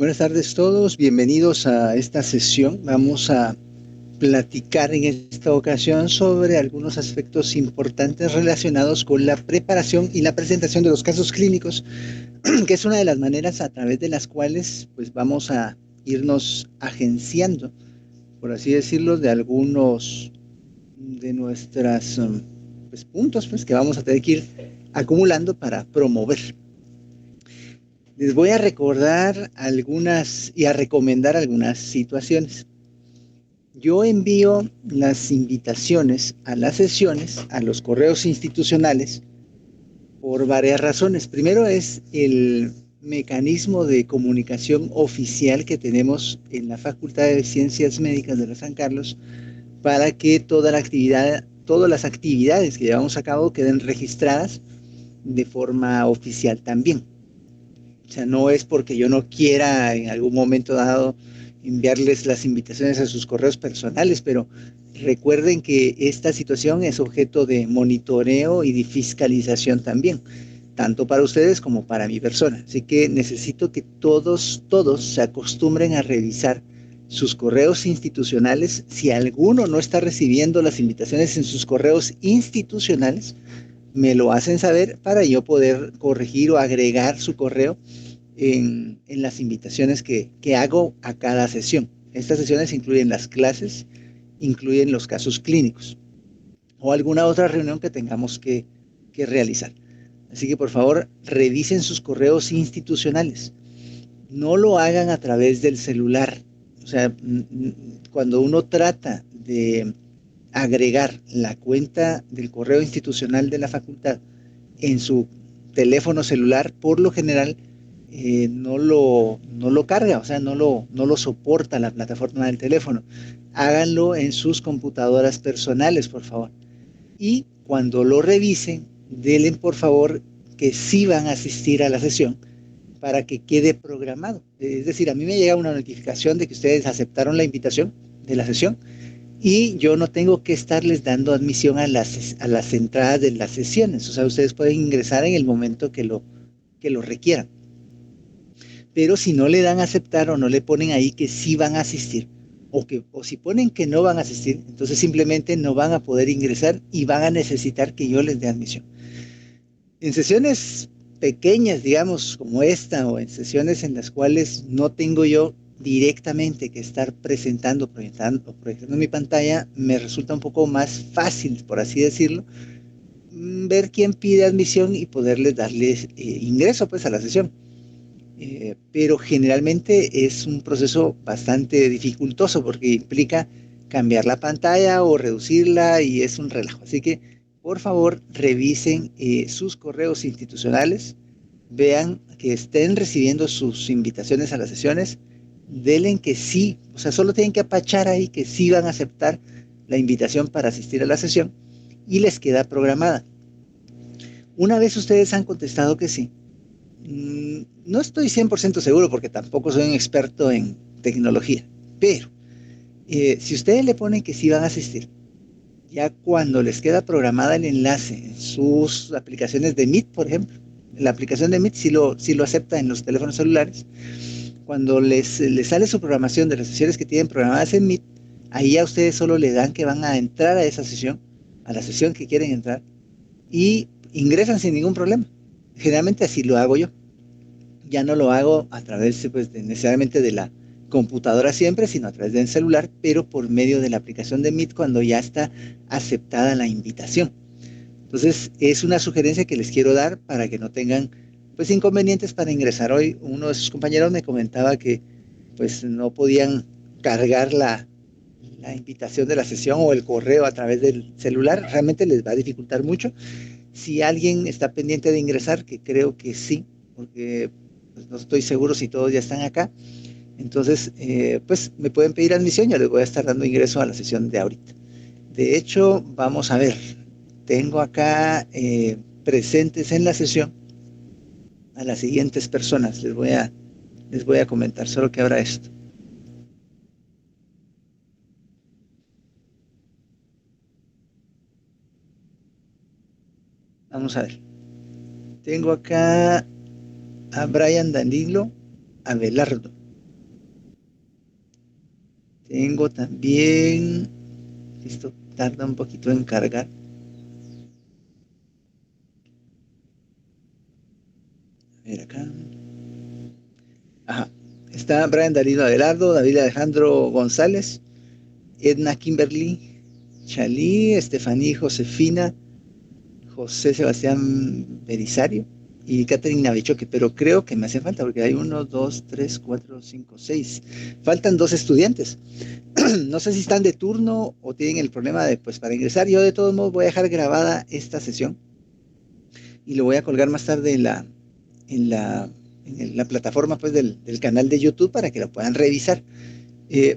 Buenas tardes todos, bienvenidos a esta sesión. Vamos a platicar en esta ocasión sobre algunos aspectos importantes relacionados con la preparación y la presentación de los casos clínicos, que es una de las maneras a través de las cuales pues vamos a irnos agenciando, por así decirlo, de algunos de nuestros pues, puntos pues, que vamos a tener que ir acumulando para promover. Les voy a recordar algunas y a recomendar algunas situaciones. Yo envío las invitaciones a las sesiones, a los correos institucionales, por varias razones. Primero es el mecanismo de comunicación oficial que tenemos en la Facultad de Ciencias Médicas de la San Carlos para que todas las actividades que llevamos a cabo queden registradas de forma oficial también. O sea, no es porque yo no quiera en algún momento dado enviarles las invitaciones a sus correos personales, pero recuerden que esta situación es objeto de monitoreo y de fiscalización también, tanto para ustedes como para mi persona. Así que necesito que todos se acostumbren a revisar sus correos institucionales. Si alguno no está recibiendo las invitaciones en sus correos institucionales, me lo hacen saber para yo poder corregir o agregar su correo en las invitaciones que hago a cada sesión. Estas sesiones incluyen las clases, incluyen los casos clínicos o alguna otra reunión que tengamos que realizar. Así que por favor revisen sus correos institucionales. No lo hagan a través del celular. O sea, cuando uno trata de agregar la cuenta del correo institucional de la facultad en su teléfono celular, por lo general no lo carga, o sea, no lo soporta la plataforma del teléfono. Háganlo en sus computadoras personales, por favor. Y cuando lo revisen, denle por favor que sí van a asistir a la sesión para que quede programado. Es decir, a mí me llega una notificación de que ustedes aceptaron la invitación de la sesión y yo no tengo que estarles dando admisión a las entradas de las sesiones. O sea, ustedes pueden ingresar en el momento que lo requieran. Pero si no le dan a aceptar o no le ponen ahí que sí van a asistir, o si ponen que no van a asistir, entonces simplemente no van a poder ingresar y van a necesitar que yo les dé admisión. En sesiones pequeñas, digamos, como esta, o en sesiones en las cuales no tengo yo directamente que estar proyectando mi pantalla, me resulta un poco más fácil, por así decirlo, ver quién pide admisión y poderles darles ingreso pues a la sesión. Pero generalmente es un proceso bastante dificultoso porque implica cambiar la pantalla o reducirla y es un relajo. Así que, por favor, revisen sus correos institucionales, vean que estén recibiendo sus invitaciones a las sesiones, denle que sí, o sea, solo tienen que apachar ahí que sí van a aceptar la invitación para asistir a la sesión y les queda programada. Una vez ustedes han contestado que sí, no estoy 100% seguro porque tampoco soy un experto en tecnología, pero si ustedes le ponen que sí van a asistir, ya cuando les queda programada el enlace en sus aplicaciones de Meet, por ejemplo, la aplicación de Meet sí lo acepta en los teléfonos celulares, cuando les sale su programación de las sesiones que tienen programadas en Meet, ahí a ustedes solo le dan que van a entrar a esa sesión, a la sesión que quieren entrar, y ingresan sin ningún problema. Generalmente así lo hago yo. Ya no lo hago a través pues, necesariamente de la computadora siempre, sino a través del celular, pero por medio de la aplicación de Meet cuando ya está aceptada la invitación. Entonces, es una sugerencia que les quiero dar para que no tengan pues inconvenientes para ingresar. Hoy uno de sus compañeros me comentaba que pues no podían cargar la invitación de la sesión o el correo a través del celular, realmente les va a dificultar mucho. Si alguien está pendiente de ingresar, que creo que sí, porque pues, no estoy seguro si todos ya están acá, entonces pues me pueden pedir admisión, yo les voy a estar dando ingreso a la sesión de ahorita. De hecho, vamos a ver, tengo acá presentes en la sesión a las siguientes personas, les voy a comentar, solo que abra esto. Vamos a ver, tengo acá a Brian Danilo Abelardo. Tengo también, esto tarda un poquito en cargar. A ver acá. Ajá. Está Brian Darío Abelardo, David Alejandro González, Edna Kimberly, Chalí, Estefaní Josefina, José Sebastián Belisario y Catherine Navichoque, pero creo que me hace falta porque hay 1, 2, 3, 4, 5, 6. Faltan 2 estudiantes. No sé si están de turno o tienen el problema de, pues, para ingresar. Yo de todos modos voy a dejar grabada esta sesión y lo voy a colgar más tarde en la, en la plataforma, pues, del canal de YouTube para que lo puedan revisar.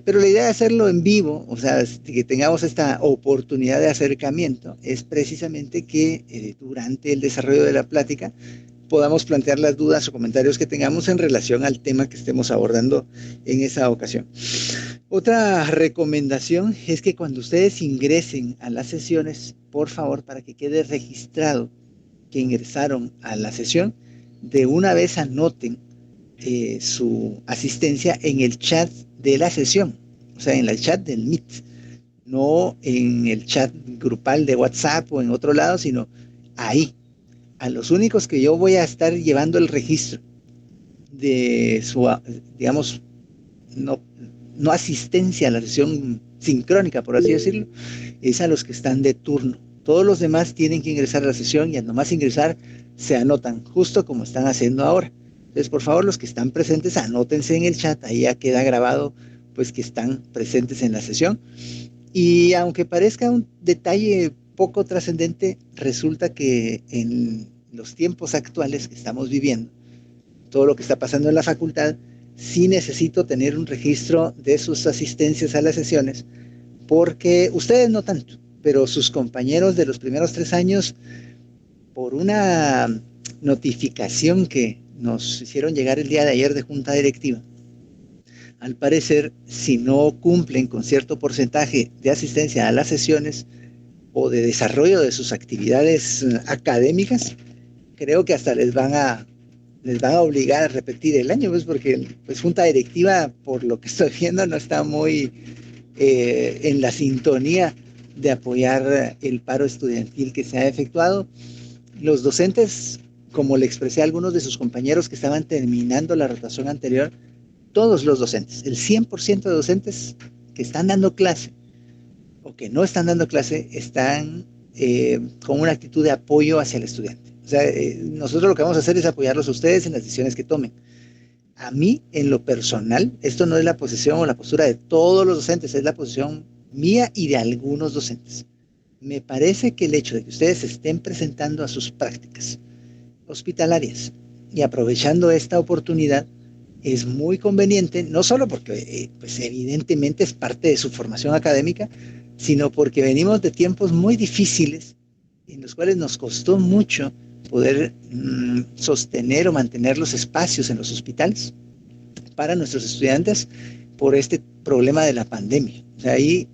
Pero la idea de hacerlo en vivo, o sea, que tengamos esta oportunidad de acercamiento, es precisamente que durante el desarrollo de la plática podamos plantear las dudas o comentarios que tengamos en relación al tema que estemos abordando en esa ocasión. Otra recomendación es que cuando ustedes ingresen a las sesiones, por favor, para que quede registrado que ingresaron a la sesión, de una vez anoten su asistencia en el chat de la sesión, o sea, en el chat del Meet, no en el chat grupal de WhatsApp o en otro lado, sino ahí. A los únicos que yo voy a estar llevando el registro de su, digamos, no, no asistencia a la sesión sincrónica, por así decirlo, es a los que están de turno. Todos los demás tienen que ingresar a la sesión y al nomás ingresar se anotan, justo como están haciendo ahora. Entonces, por favor, los que están presentes, anótense en el chat, ahí ya queda grabado, pues, que están presentes en la sesión. Y aunque parezca un detalle poco trascendente, resulta que en los tiempos actuales que estamos viviendo, todo lo que está pasando en la facultad, sí necesito tener un registro de sus asistencias a las sesiones, porque ustedes no tanto, pero sus compañeros de los primeros 3 años, por una notificación que nos hicieron llegar el día de ayer de junta directiva, al parecer, si no cumplen con cierto porcentaje de asistencia a las sesiones o de desarrollo de sus actividades académicas, creo que hasta les van a obligar a repetir el año, pues, porque, pues, junta directiva, por lo que estoy viendo, no está muy en la sintonía de apoyar el paro estudiantil que se ha efectuado. Los docentes, como le expresé a algunos de sus compañeros que estaban terminando la rotación anterior, todos los docentes, el 100% de docentes que están dando clase o que no están dando clase, están con una actitud de apoyo hacia el estudiante. O sea, nosotros lo que vamos a hacer es apoyarlos a ustedes en las decisiones que tomen. A mí, en lo personal, esto no es la posición o la postura de todos los docentes, es la posición mía y de algunos docentes. Me parece que el hecho de que ustedes estén presentando a sus prácticas hospitalarias y aprovechando esta oportunidad es muy conveniente, no solo porque pues evidentemente es parte de su formación académica, sino porque venimos de tiempos muy difíciles en los cuales nos costó mucho poder sostener o mantener los espacios en los hospitales para nuestros estudiantes por este problema de la pandemia. O sea, ahí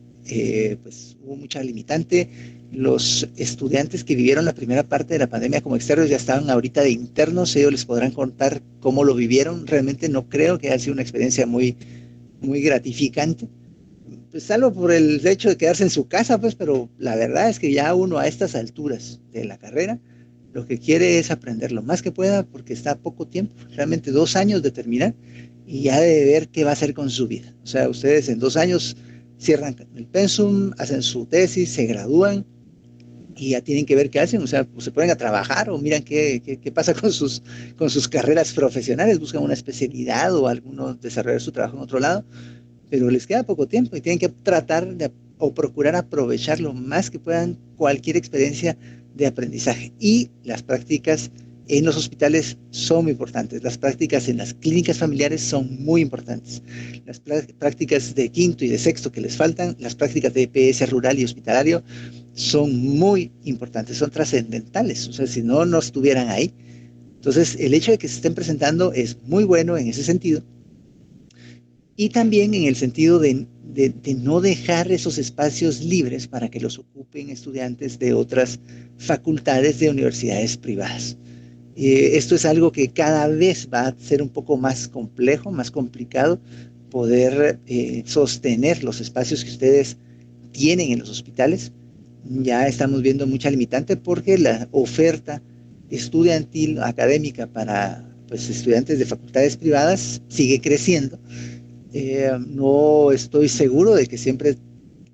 pues hubo mucha limitante. Los estudiantes que vivieron la primera parte de la pandemia como externos ya estaban ahorita de internos, ellos les podrán contar cómo lo vivieron. Realmente no creo que haya sido una experiencia muy, muy gratificante, pues salvo por el hecho de quedarse en su casa, pues, pero la verdad es que ya uno a estas alturas de la carrera lo que quiere es aprender lo más que pueda porque está a poco tiempo, realmente 2 años de terminar y ya debe ver qué va a hacer con su vida. O sea, ustedes en 2 años cierran el pensum, hacen su tesis, se gradúan y ya tienen que ver qué hacen, o sea, pues se ponen a trabajar o miran qué pasa con sus carreras profesionales, buscan una especialidad o algunos desarrollar su trabajo en otro lado, pero les queda poco tiempo y tienen que tratar de o procurar aprovechar lo más que puedan cualquier experiencia de aprendizaje. Y las prácticas en los hospitales son muy importantes, las prácticas en las clínicas familiares son muy importantes, las prácticas de quinto y de sexto que les faltan, las prácticas de EPS rural y hospitalario son muy importantes, son trascendentales, o sea, si no, no estuvieran ahí. Entonces, el hecho de que se estén presentando es muy bueno en ese sentido, y también en el sentido de no dejar esos espacios libres para que los ocupen estudiantes de otras facultades de universidades privadas. Esto es algo que cada vez va a ser un poco más complejo, más complicado, poder sostener los espacios que ustedes tienen en los hospitales. Ya estamos viendo mucha limitante porque la oferta estudiantil académica para pues, estudiantes de facultades privadas sigue creciendo. No estoy seguro de que siempre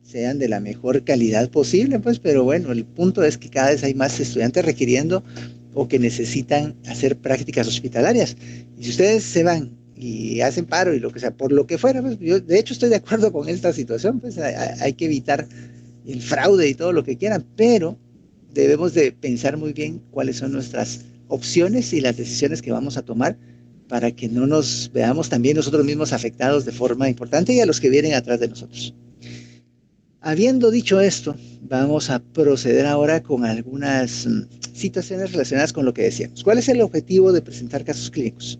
sean de la mejor calidad posible, pues, pero bueno, el punto es que cada vez hay más estudiantes requiriendo o que necesitan hacer prácticas hospitalarias. Y si ustedes se van y hacen paro y lo que sea, por lo que fuera, pues yo de hecho estoy de acuerdo con esta situación, pues hay que evitar el fraude y todo lo que quieran, pero debemos de pensar muy bien cuáles son nuestras opciones y las decisiones que vamos a tomar para que no nos veamos también nosotros mismos afectados de forma importante y a los que vienen atrás de nosotros. Habiendo dicho esto, vamos a proceder ahora con algunas situaciones relacionadas con lo que decíamos. ¿Cuál es el objetivo de presentar casos clínicos?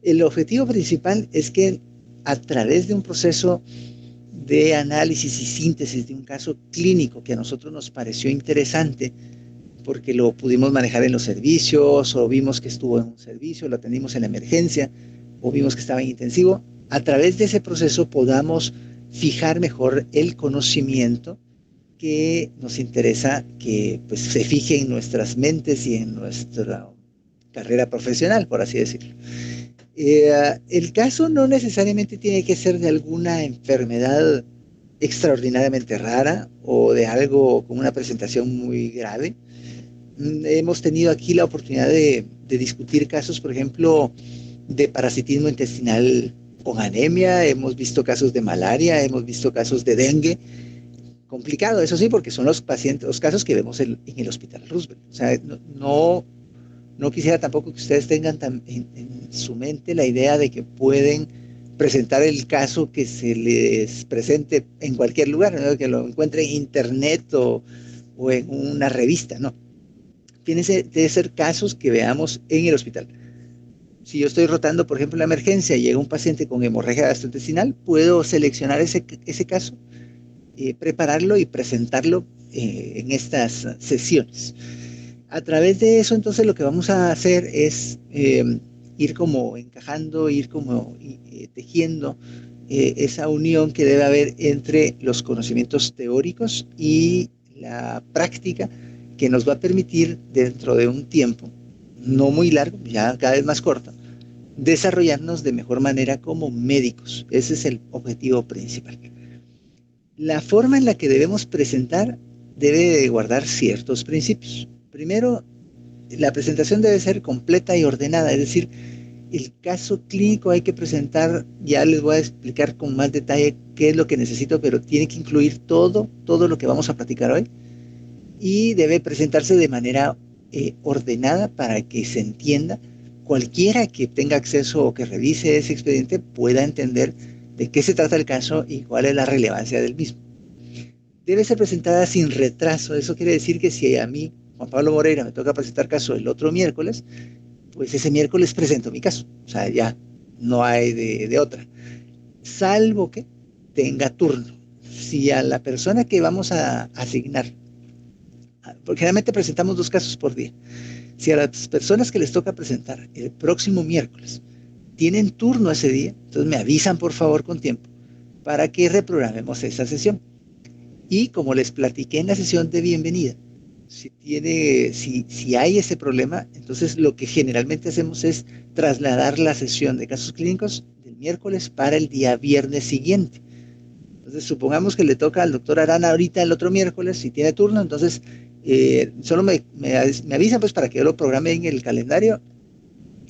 El objetivo principal es que a través de un proceso de análisis y síntesis de un caso clínico que a nosotros nos pareció interesante, porque lo pudimos manejar en los servicios, o vimos que estuvo en un servicio, lo atendimos en la emergencia, o vimos que estaba en intensivo, a través de ese proceso podamos fijar mejor el conocimiento que nos interesa que pues, se fije en nuestras mentes y en nuestra carrera profesional, por así decirlo. El caso no necesariamente tiene que ser de alguna enfermedad extraordinariamente rara o de algo con una presentación muy grave. Hemos tenido aquí la oportunidad de discutir casos, por ejemplo, de parasitismo intestinal con anemia, hemos visto casos de malaria, hemos visto casos de dengue. Complicado, eso sí, porque son los pacientes, los casos que vemos en el Hospital Roosevelt. O sea, no quisiera tampoco que ustedes tengan en su mente la idea de que pueden presentar el caso que se les presente en cualquier lugar, ¿no? Que lo encuentren en internet o en una revista, no. Tienen que ser casos que veamos en el hospital. Si yo estoy rotando, por ejemplo, en la emergencia y llega un paciente con hemorragia gastrointestinal, puedo seleccionar ese caso, prepararlo y presentarlo en estas sesiones. A través de eso, entonces, lo que vamos a hacer es ir como encajando, ir como tejiendo esa unión que debe haber entre los conocimientos teóricos y la práctica que nos va a permitir, dentro de un tiempo no muy largo, ya cada vez más corto, desarrollarnos de mejor manera como médicos. Ese es el objetivo principal. La forma en la que debemos presentar debe de guardar ciertos principios. Primero, la presentación debe ser completa y ordenada, es decir, el caso clínico hay que presentar, ya les voy a explicar con más detalle qué es lo que necesito, pero tiene que incluir todo lo que vamos a platicar hoy y debe presentarse de manera ordenada para que se entienda. Cualquiera que tenga acceso o que revise ese expediente pueda entender de qué se trata el caso y cuál es la relevancia del mismo. Debe ser presentada sin retraso. Eso quiere decir que si a mí, Juan Pablo Moreira, me toca presentar caso el otro miércoles, pues ese miércoles presento mi caso. O sea, ya no hay de otra. Salvo que tenga turno. Si a la persona que vamos a asignar, porque generalmente presentamos 2 casos por día, si a las personas que les toca presentar el próximo miércoles tienen turno ese día, entonces me avisan por favor con tiempo para que reprogramemos esa sesión. Y como les platiqué en la sesión de bienvenida, si hay ese problema, entonces lo que generalmente hacemos es trasladar la sesión de casos clínicos del miércoles para el día viernes siguiente. Entonces supongamos que le toca al doctor Arana ahorita el otro miércoles, si tiene turno, entonces solo me avisan pues para que yo lo programe en el calendario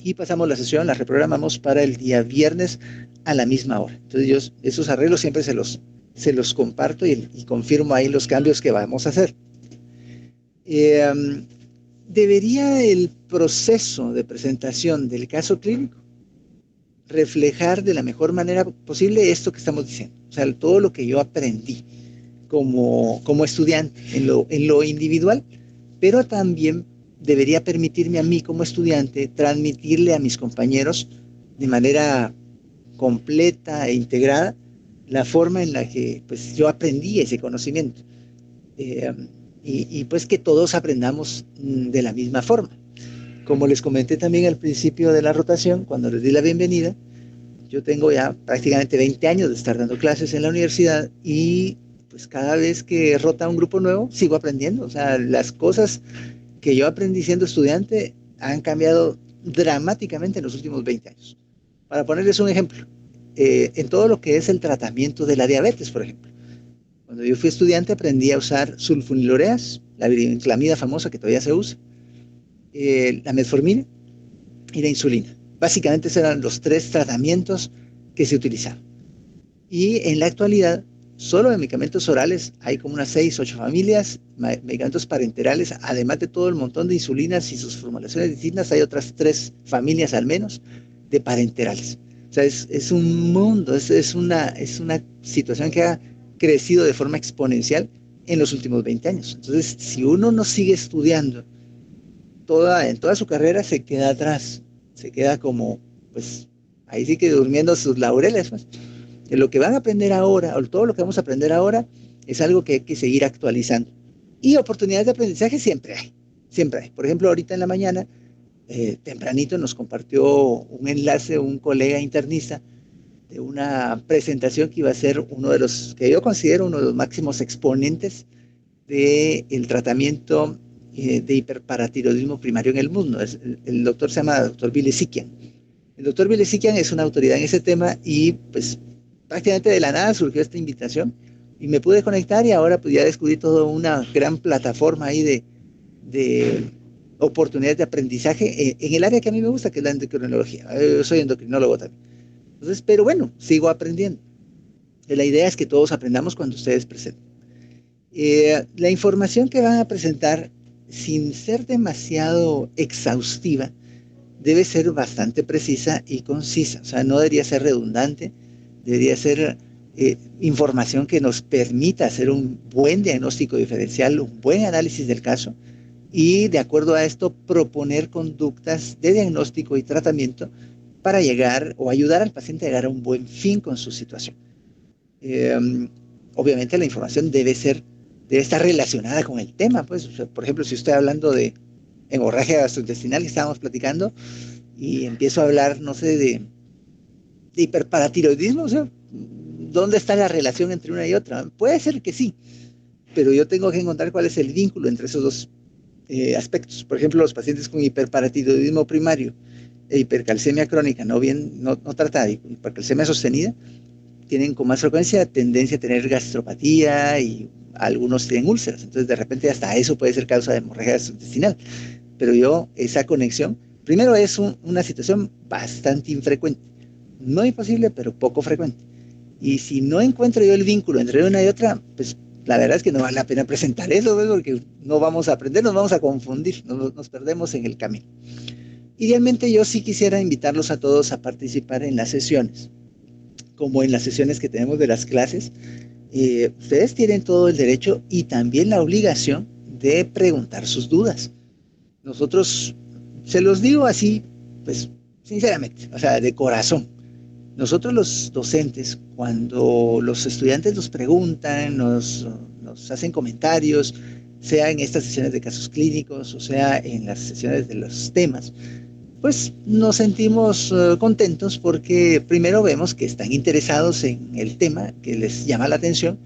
y pasamos la sesión, la reprogramamos para el día viernes a la misma hora. Entonces yo esos arreglos siempre se los comparto y confirmo ahí los cambios que vamos a hacer. Debería el proceso de presentación del caso clínico reflejar de la mejor manera posible esto que estamos diciendo, o sea, todo lo que yo aprendí como estudiante en lo individual, pero también debería permitirme a mí como estudiante transmitirle a mis compañeros de manera completa e integrada la forma en la que pues, yo aprendí ese conocimiento y pues que todos aprendamos de la misma forma. Como les comenté también al principio de la rotación, cuando les di la bienvenida, Yo tengo ya prácticamente 20 años de estar dando clases en la universidad y pues cada vez que rota un grupo nuevo, sigo aprendiendo. O sea, las cosas que yo aprendí siendo estudiante han cambiado dramáticamente en los últimos 20 años. Para ponerles un ejemplo, en todo lo que es el tratamiento de la diabetes, por ejemplo. Cuando yo fui estudiante aprendí a usar sulfonilureas, la vinclamida famosa que todavía se usa, la metformina y la insulina. Básicamente esos eran los tres tratamientos que se utilizaban. Y en la actualidad, solo de medicamentos orales hay como unas 6, 8 familias, medicamentos parenterales, además de todo el montón de insulinas y sus formulaciones distintas, hay otras 3 familias al menos de parenterales. O sea, es un mundo, es una situación que ha crecido de forma exponencial en los últimos 20 años. Entonces, si uno no sigue estudiando en toda su carrera, se queda atrás, se queda como, pues, ahí sí que durmiendo sus laureles, pues. Lo que van a aprender ahora, o todo lo que vamos a aprender ahora, es algo que hay que seguir actualizando. Y oportunidades de aprendizaje siempre hay, siempre hay. Por ejemplo, ahorita en la mañana, tempranito nos compartió un enlace un colega internista de una presentación que iba a ser uno de los, que yo considero uno de los máximos exponentes del tratamiento de hiperparatiroidismo primario en el mundo. El doctor se llama doctor Vilesikian. El doctor Vilesikian es una autoridad en ese tema y pues prácticamente de la nada surgió esta invitación y me pude conectar y ahora pues ya descubrí toda una gran plataforma ahí de oportunidades de aprendizaje en el área que a mí me gusta, que es la endocrinología. Yo soy endocrinólogo también. Entonces, pero bueno, sigo aprendiendo. La idea es que todos aprendamos cuando ustedes presenten. La información que van a presentar, sin ser demasiado exhaustiva, debe ser bastante precisa y concisa. O sea, no debería ser redundante, debería ser información que nos permita hacer un buen diagnóstico diferencial, un buen análisis del caso y, de acuerdo a esto, proponer conductas de diagnóstico y tratamiento para llegar o ayudar al paciente a llegar a un buen fin con su situación. Obviamente la información debe estar relacionada con el tema, pues, o sea, por ejemplo, si estoy hablando de hemorragia gastrointestinal que estábamos platicando y empiezo a hablar, no sé, de hiperparatiroidismo, o sea, ¿dónde está la relación entre una y otra? Puede ser que sí, pero yo tengo que encontrar cuál es el vínculo entre esos dos aspectos. Por ejemplo, los pacientes con hiperparatiroidismo primario e hipercalcemia crónica no tratada, hipercalcemia sostenida, tienen con más frecuencia tendencia a tener gastropatía y algunos tienen úlceras. Entonces, de repente, hasta eso puede ser causa de hemorragia gastrointestinal. Pero esa conexión, primero es una situación bastante infrecuente. No imposible, pero poco frecuente. Y si no encuentro yo el vínculo entre una y otra, pues la verdad es que no vale la pena presentar eso, ¿ves? Porque no vamos a aprender, nos vamos a confundir, nos perdemos en el camino. Idealmente yo sí quisiera invitarlos a todos a participar en las sesiones, como en las sesiones que tenemos de las clases. Ustedes tienen todo el derecho y también la obligación de preguntar sus dudas. Nosotros, se los digo así, pues sinceramente, o sea, de corazón. Nosotros los docentes, cuando los estudiantes nos preguntan, nos hacen comentarios, sea en estas sesiones de casos clínicos o sea en las sesiones de los temas, pues nos sentimos contentos porque primero vemos que están interesados en el tema, que les llama la atención,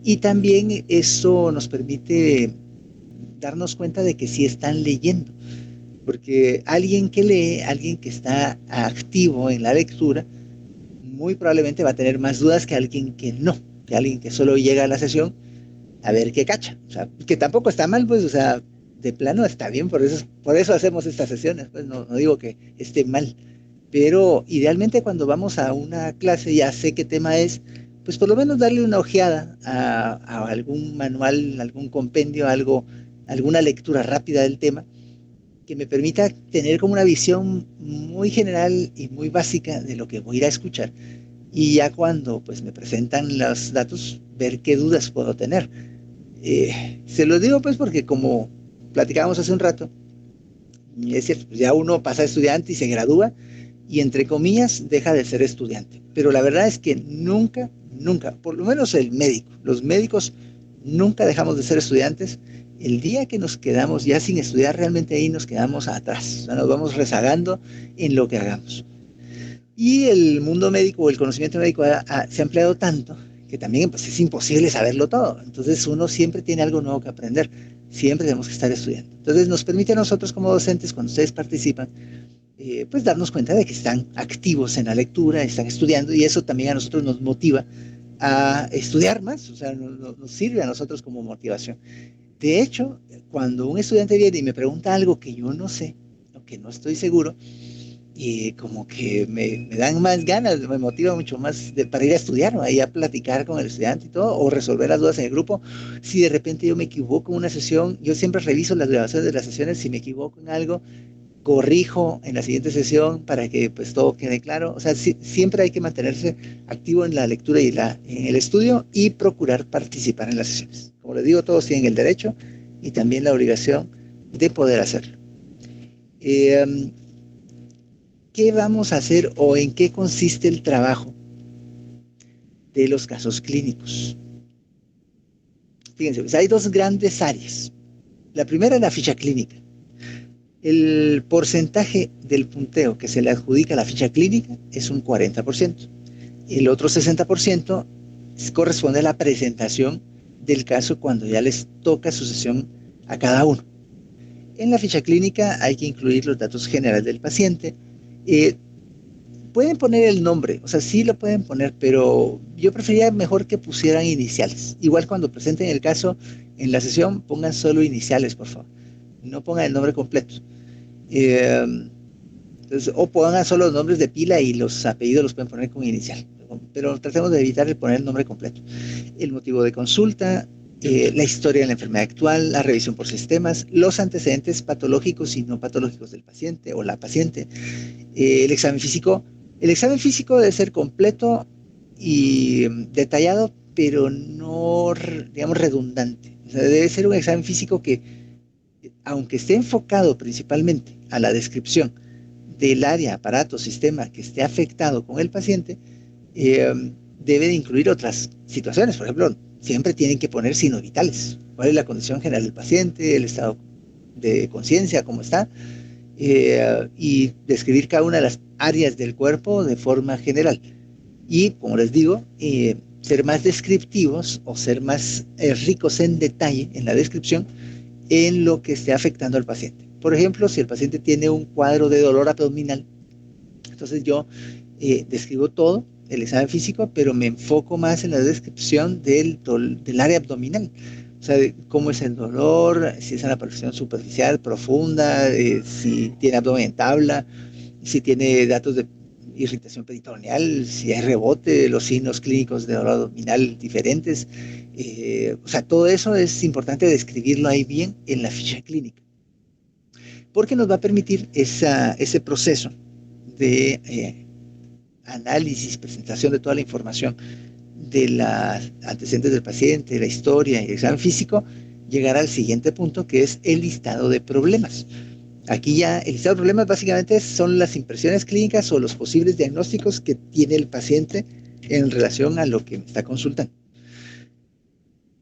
y también eso nos permite darnos cuenta de que sí están leyendo, porque alguien que lee, alguien que está activo en la lectura, muy probablemente va a tener más dudas que alguien que no, que alguien que solo llega a la sesión a ver qué cacha. O sea, que tampoco está mal, pues, o sea, de plano está bien, por eso hacemos estas sesiones, pues no digo que esté mal, pero idealmente cuando vamos a una clase ya sé qué tema es, pues por lo menos darle una ojeada a algún manual, algún compendio, alguna lectura rápida del tema, que me permita tener como una visión muy general y muy básica de lo que voy a ir a escuchar, y ya cuando pues me presentan los datos, ver qué dudas puedo tener. Se los digo pues porque como platicábamos hace un rato, es cierto, ya uno pasa de estudiante y se gradúa y entre comillas deja de ser estudiante, pero la verdad es que nunca, por lo menos los médicos nunca dejamos de ser estudiantes. El día que nos quedamos ya sin estudiar, realmente ahí nos quedamos atrás, o sea, nos vamos rezagando en lo que hagamos. Y el mundo médico o el conocimiento médico se ha ampliado tanto que también pues, es imposible saberlo todo. Entonces uno siempre tiene algo nuevo que aprender, siempre tenemos que estar estudiando. Entonces nos permite a nosotros como docentes, cuando ustedes participan, pues darnos cuenta de que están activos en la lectura, están estudiando, y eso también a nosotros nos motiva a estudiar más, o sea, nos sirve a nosotros como motivación. De hecho, cuando un estudiante viene y me pregunta algo que yo no sé, o que no estoy seguro, y como que me dan más ganas, me motiva mucho más para ir a estudiar, ¿no? Ahí a platicar con el estudiante y todo, o resolver las dudas en el grupo. Si de repente yo me equivoco en una sesión, yo siempre reviso las grabaciones de las sesiones, si me equivoco en algo, corrijo en la siguiente sesión para que pues todo quede claro. O sea, siempre hay que mantenerse activo en la lectura y en el estudio y procurar participar en las sesiones. Como les digo, todos tienen el derecho y también la obligación de poder hacerlo. ¿Qué vamos a hacer o en qué consiste el trabajo de los casos clínicos? Fíjense, pues hay dos grandes áreas. La primera es la ficha clínica. El porcentaje del punteo que se le adjudica a la ficha clínica es un 40%. El otro 60% corresponde a la presentación del caso cuando ya les toca su sesión a cada uno. En la ficha clínica hay que incluir los datos generales del paciente. Pueden poner el nombre, o sea, sí lo pueden poner, pero yo preferiría mejor que pusieran iniciales. Igual cuando presenten el caso en la sesión, pongan solo iniciales, por favor. No pongan el nombre completo. Entonces, o pongan solo los nombres de pila y los apellidos los pueden poner con inicial. Pero tratemos de evitar el poner el nombre completo. El motivo de consulta, la historia de la enfermedad actual, la revisión por sistemas, los antecedentes patológicos y no patológicos del paciente o la paciente, el examen físico. El examen físico debe ser completo y detallado, pero no, digamos, redundante. O sea, debe ser un examen físico que, aunque esté enfocado principalmente a la descripción del área, aparato, sistema que esté afectado con el paciente, debe de incluir otras situaciones. Por ejemplo, siempre tienen que poner signos vitales. ¿Cuál es la condición general del paciente? El estado de conciencia, cómo está, y describir cada una de las áreas del cuerpo de forma general. Y, como les digo, ser más descriptivos o ser más ricos en detalle en la descripción en lo que esté afectando al paciente. Por ejemplo, si el paciente tiene un cuadro de dolor abdominal, entonces yo describo todo el examen físico, pero me enfoco más en la descripción del área abdominal. O sea, cómo es el dolor, si es una perfusión superficial, profunda, si tiene abdomen en tabla, si tiene datos de irritación peritoneal, si hay rebote, los signos clínicos de dolor abdominal diferentes. O sea, todo eso es importante describirlo ahí bien en la ficha clínica, porque nos va a permitir ese proceso de análisis, presentación de toda la información de los antecedentes del paciente, la historia y el examen físico, llegar al siguiente punto, que es el listado de problemas. Aquí ya el listado de problemas básicamente son las impresiones clínicas o los posibles diagnósticos que tiene el paciente en relación a lo que me está consultando.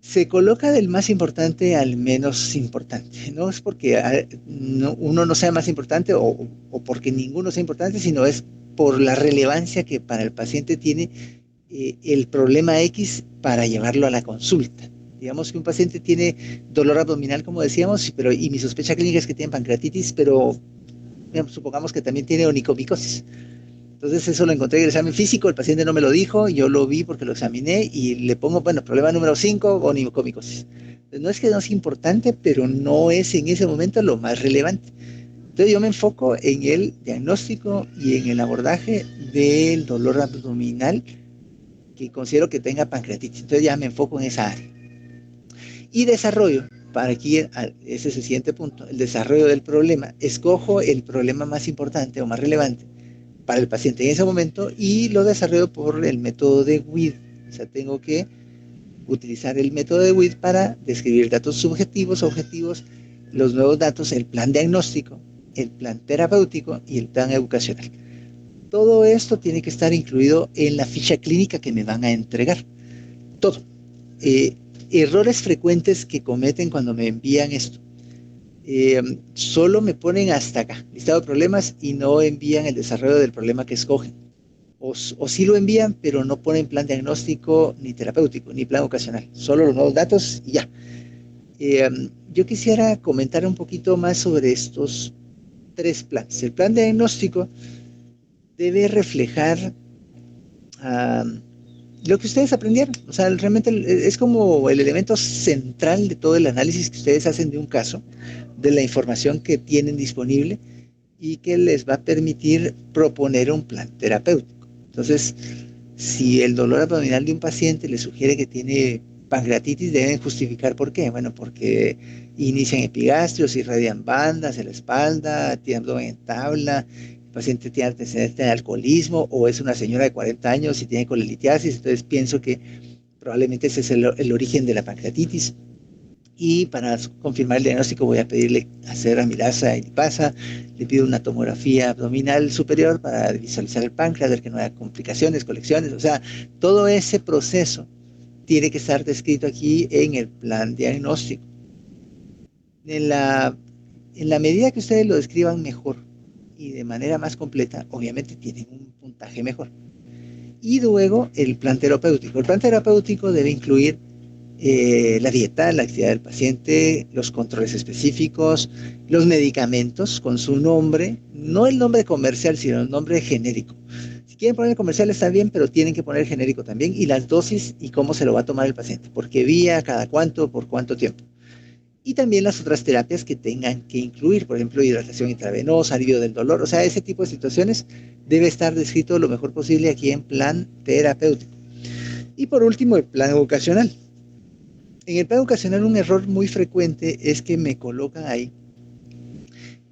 Se coloca del más importante al menos importante. No es porque uno no sea más importante o porque ninguno sea importante, sino es por la relevancia que para el paciente tiene el problema X para llevarlo a la consulta. Digamos que un paciente tiene dolor abdominal, como decíamos, y mi sospecha clínica es que tiene pancreatitis, pero digamos, supongamos que también tiene onicomicosis. Entonces eso lo encontré en el examen físico, el paciente no me lo dijo, yo lo vi porque lo examiné y le pongo, bueno, problema número 5, onicomicosis. Entonces, no es que no es importante, pero no es en ese momento lo más relevante. Entonces yo me enfoco en el diagnóstico y en el abordaje del dolor abdominal que considero que tenga pancreatitis. Entonces ya me enfoco en esa área. Y desarrollo, para aquí ese es el siguiente punto, el desarrollo del problema. Escojo el problema más importante o más relevante para el paciente en ese momento y lo desarrollo por el método de WID. O sea, tengo que utilizar el método de WID para describir datos subjetivos, objetivos, los nuevos datos, el plan diagnóstico, el plan terapéutico y el plan educacional. Todo esto tiene que estar incluido en la ficha clínica que me van a entregar. Todo. Errores frecuentes que cometen cuando me envían esto. Solo me ponen hasta acá, listado de problemas, y no envían el desarrollo del problema que escogen. o sí lo envían, pero no ponen plan diagnóstico ni terapéutico, ni plan ocasional, solo los nuevos datos y ya. Yo quisiera comentar un poquito más sobre estos tres planes. El plan diagnóstico debe reflejar uh, lo que ustedes aprendieron. O sea, realmente es como el elemento central de todo el análisis que ustedes hacen de un caso, de la información que tienen disponible y que les va a permitir proponer un plan terapéutico. Entonces, si el dolor abdominal de un paciente le sugiere que tiene pancreatitis, deben justificar por qué. Bueno, porque inician epigastrios, irradian bandas en la espalda, tiene abdomen en tabla, el paciente tiene antecedentes de alcoholismo o es una señora de 40 años y tiene colelitiasis, entonces pienso que probablemente ese es el origen de la pancreatitis. Y para confirmar el diagnóstico voy a pedirle hacer amilasa y lipasa, le pido una tomografía abdominal superior para visualizar el páncreas, ver que no haya complicaciones, colecciones, o sea, todo ese proceso tiene que estar descrito aquí en el plan diagnóstico. En la medida que ustedes lo describan mejor y de manera más completa, obviamente tienen un puntaje mejor. Y luego el plan terapéutico. El plan terapéutico debe incluir la dieta, la actividad del paciente, los controles específicos, los medicamentos con su nombre, no el nombre comercial, sino el nombre genérico. Si quieren poner comercial está bien, pero tienen que poner genérico también, y las dosis y cómo se lo va a tomar el paciente, por qué vía, cada cuánto, por cuánto tiempo. Y también las otras terapias que tengan que incluir, por ejemplo, hidratación intravenosa, alivio del dolor, o sea, ese tipo de situaciones debe estar descrito lo mejor posible aquí en plan terapéutico. Y por último, el plan educacional. En el plan educacional un error muy frecuente es que me colocan ahí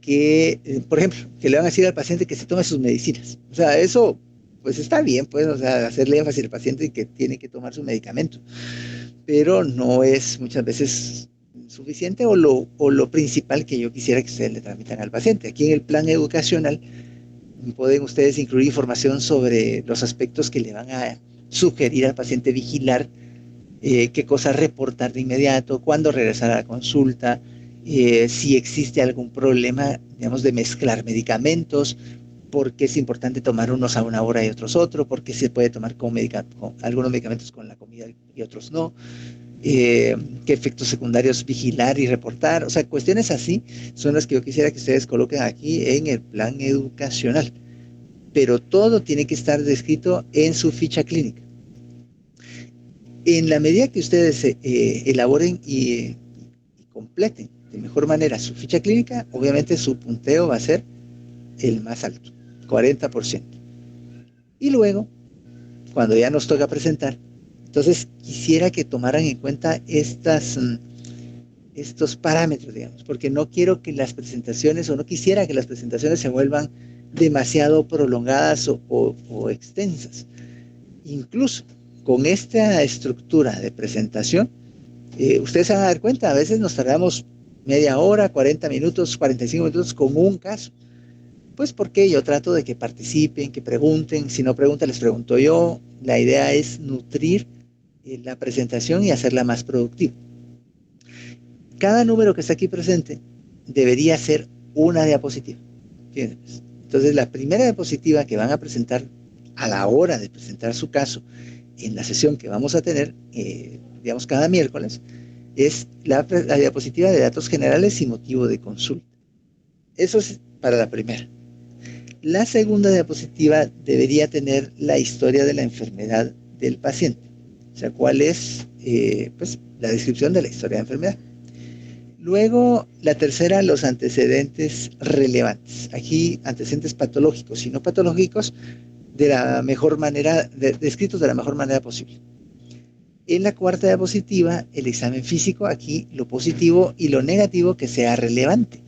que, por ejemplo, que le van a decir al paciente que se tome sus medicinas. O sea, eso pues está bien, pues, o sea, hacerle énfasis al paciente que tiene que tomar su medicamento, pero no es muchas veces suficiente o lo principal que yo quisiera que ustedes le transmitan al paciente. Aquí en el plan educacional pueden ustedes incluir información sobre los aspectos que le van a sugerir al paciente vigilar, qué cosas reportar de inmediato, cuándo regresar a la consulta, si existe algún problema, digamos, de mezclar medicamentos, por qué es importante tomar unos a una hora y otros otro, por qué se puede tomar con algunos medicamentos con la comida y otros no, qué efectos secundarios vigilar y reportar. O sea, cuestiones así son las que yo quisiera que ustedes coloquen aquí en el plan educacional. Pero todo tiene que estar descrito en su ficha clínica. En la medida que ustedes elaboren y completen de mejor manera su ficha clínica, obviamente su punteo va a ser el más alto, 40%. Y luego, cuando ya nos toca presentar, entonces quisiera que tomaran en cuenta estos parámetros, digamos, porque no quiero que las presentaciones, o no quisiera que las presentaciones se vuelvan demasiado prolongadas o extensas. Incluso con esta estructura de presentación, ustedes se van a dar cuenta, a veces nos tardamos media hora, 40 minutos, 45 minutos con un caso. Pues porque yo trato de que participen, que pregunten, si no preguntan les pregunto yo. La idea es nutrir la presentación y hacerla más productiva. Cada número que está aquí presente debería ser una diapositiva. Entonces la primera diapositiva que van a presentar a la hora de presentar su caso en la sesión que vamos a tener, digamos cada miércoles, es la diapositiva de datos generales y motivo de consulta. Eso es para la primera. La segunda diapositiva debería tener la historia de la enfermedad del paciente, o sea, cuál es pues, la descripción de la historia de enfermedad. Luego, la tercera, los antecedentes relevantes. Aquí, antecedentes patológicos y no patológicos, de la mejor manera, descritos de la mejor manera posible. En la cuarta diapositiva, el examen físico, aquí lo positivo y lo negativo que sea relevante.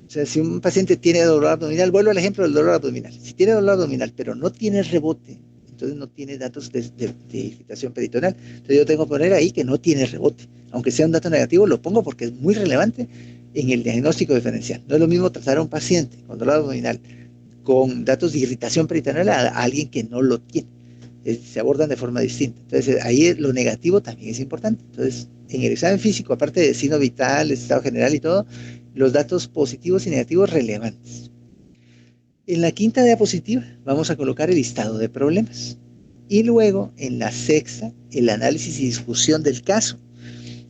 O sea, si un paciente tiene dolor abdominal, vuelvo al ejemplo del dolor abdominal. Si tiene dolor abdominal, pero no tiene rebote, entonces no tiene datos de infiltración peritoneal. Entonces yo tengo que poner ahí que no tiene rebote. Aunque sea un dato negativo, lo pongo porque es muy relevante en el diagnóstico diferencial. No es lo mismo tratar a un paciente con dolor abdominal con datos de irritación peritoneal a alguien que no lo tiene. Se abordan de forma distinta. Entonces ahí lo negativo también es importante. Entonces en el examen físico, aparte de signo vital, estado general y todo, los datos positivos y negativos relevantes. En la quinta diapositiva vamos a colocar el listado de problemas. Y luego, en la sexta, el análisis y discusión del caso.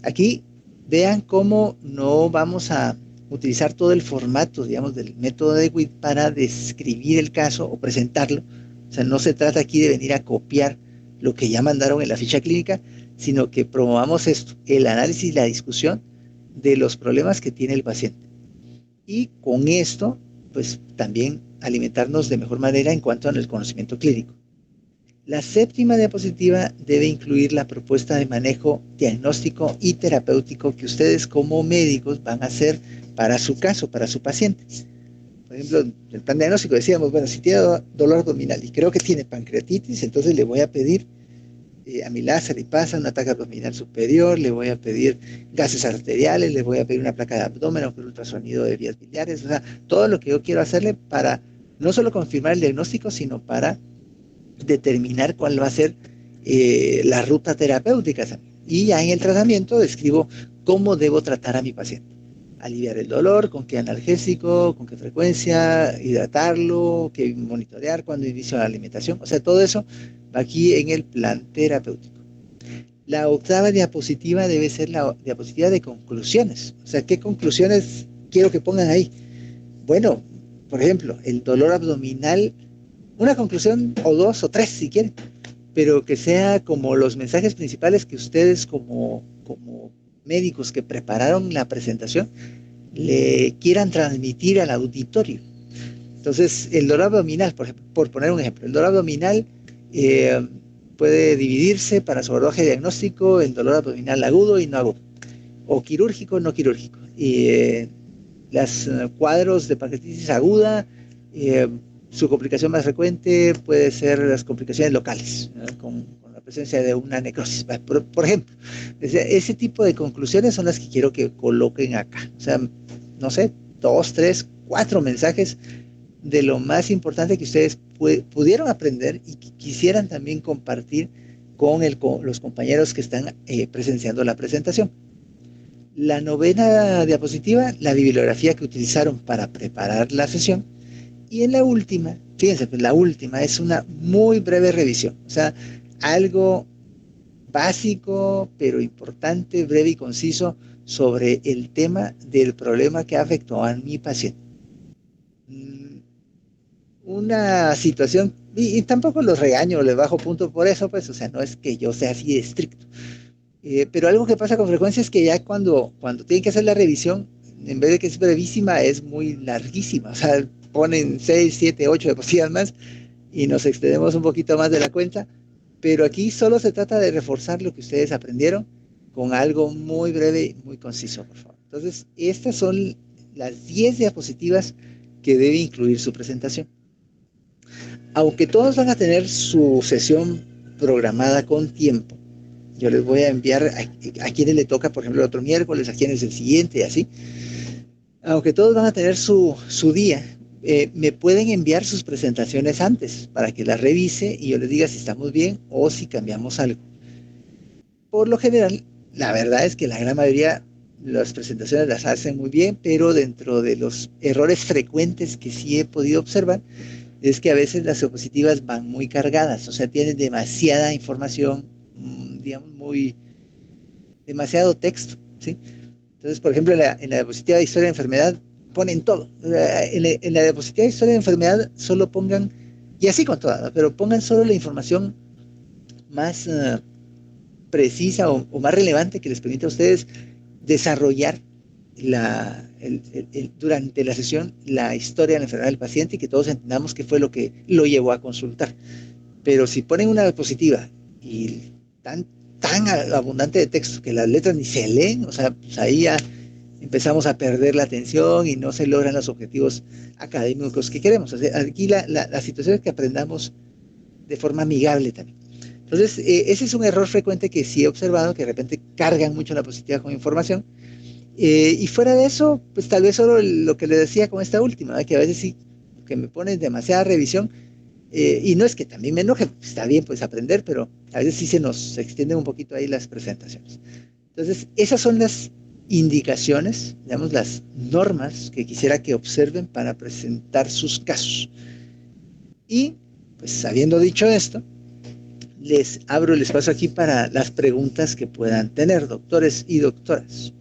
Aquí vean cómo no vamos a utilizar todo el formato, digamos, del método de DeWitt para describir el caso o presentarlo. O sea, no se trata aquí de venir a copiar lo que ya mandaron en la ficha clínica, sino que promovamos esto, el análisis y la discusión de los problemas que tiene el paciente. Y con esto, pues también alimentarnos de mejor manera en cuanto al conocimiento clínico. La séptima diapositiva debe incluir la propuesta de manejo diagnóstico y terapéutico que ustedes como médicos van a hacer para su caso, para su paciente. Por ejemplo, el plan diagnóstico decíamos, bueno, si tiene dolor abdominal y creo que tiene pancreatitis, entonces le voy a pedir amilasa, lipasa, un ataque abdominal superior, le voy a pedir gases arteriales, le voy a pedir una placa de abdomen, un ultrasonido de vías biliares, o sea, todo lo que yo quiero hacerle para no solo confirmar el diagnóstico, sino para determinar cuál va a ser la ruta terapéutica. Y ya en el tratamiento describo cómo debo tratar a mi paciente. Aliviar el dolor, con qué analgésico, con qué frecuencia, hidratarlo, qué monitorear cuando inicio la alimentación. O sea, todo eso va aquí en el plan terapéutico. La octava diapositiva debe ser la diapositiva de conclusiones. O sea, ¿qué conclusiones quiero que pongan ahí? Bueno, por ejemplo, el dolor abdominal, una conclusión o dos o tres si quieren, pero que sea como los mensajes principales que ustedes como médicos que prepararon la presentación le quieran transmitir al auditorio. Entonces, el dolor abdominal, por poner un ejemplo, el dolor abdominal puede dividirse para su abordaje diagnóstico en dolor abdominal agudo y no agudo, o quirúrgico, no quirúrgico. Y los cuadros de pancreatitis aguda, su complicación más frecuente puede ser las complicaciones locales, con la presencia de una necrosis, por ejemplo. Ese tipo de conclusiones son las que quiero que coloquen acá. O sea, no sé, 2, 3, 4 mensajes de lo más importante que ustedes pudieron aprender y que quisieran también compartir con los compañeros que están presenciando la presentación. La novena diapositiva, la bibliografía que utilizaron para preparar la sesión. Y en la última, fíjense, pues la última es una muy breve revisión. O sea, algo básico, pero importante, breve y conciso sobre el tema del problema que afectó a mi paciente. Una situación, y tampoco los regaño, les bajo punto por eso, pues, o sea, no es que yo sea así de estricto. Pero algo que pasa con frecuencia es que ya cuando tienen que hacer la revisión, en vez de que es brevísima, es muy larguísima. O sea, ponen 6, 7, 8 diapositivas más y nos extendemos un poquito más de la cuenta. Pero aquí solo se trata de reforzar lo que ustedes aprendieron con algo muy breve y muy conciso, por favor. Entonces, estas son las 10 diapositivas que debe incluir su presentación. Aunque todos van a tener su sesión programada con tiempo, yo les voy a enviar a quienes le toca, por ejemplo, el otro miércoles, a quienes el siguiente, y así. Aunque todos van a tener su día, me pueden enviar sus presentaciones antes para que las revise y yo les diga si estamos bien o si cambiamos algo. Por lo general, la verdad es que la gran mayoría las presentaciones las hacen muy bien, pero dentro de los errores frecuentes que sí he podido observar, es que a veces las diapositivas van muy cargadas, o sea, tienen demasiada información, digamos, demasiado texto, ¿sí? Entonces, por ejemplo, en la diapositiva de historia de enfermedad ponen todo. En la diapositiva de historia de enfermedad solo pongan, y así con todas, ¿no? Pero pongan solo la información más precisa o más relevante que les permita a ustedes desarrollar durante la sesión la historia de la enfermedad del paciente y que todos entendamos qué fue lo que lo llevó a consultar. Pero si ponen una diapositiva y tan abundante de texto que las letras ni se leen, o sea, pues ahí ya empezamos a perder la atención y no se logran los objetivos académicos que queremos. O sea, aquí la situación es que aprendamos de forma amigable también. Entonces, ese es un error frecuente que sí he observado, que de repente cargan mucho la diapositiva con información. Y fuera de eso, pues tal vez solo lo que le decía con esta última, ¿verdad? Que a veces sí, que me ponen demasiada revisión, y no es que también me enoje, está bien pues aprender, pero a veces sí se nos extienden un poquito ahí las presentaciones. Entonces, esas son las indicaciones, digamos, las normas que quisiera que observen para presentar sus casos. Y, pues, habiendo dicho esto, les abro el espacio aquí para las preguntas que puedan tener, doctores y doctoras.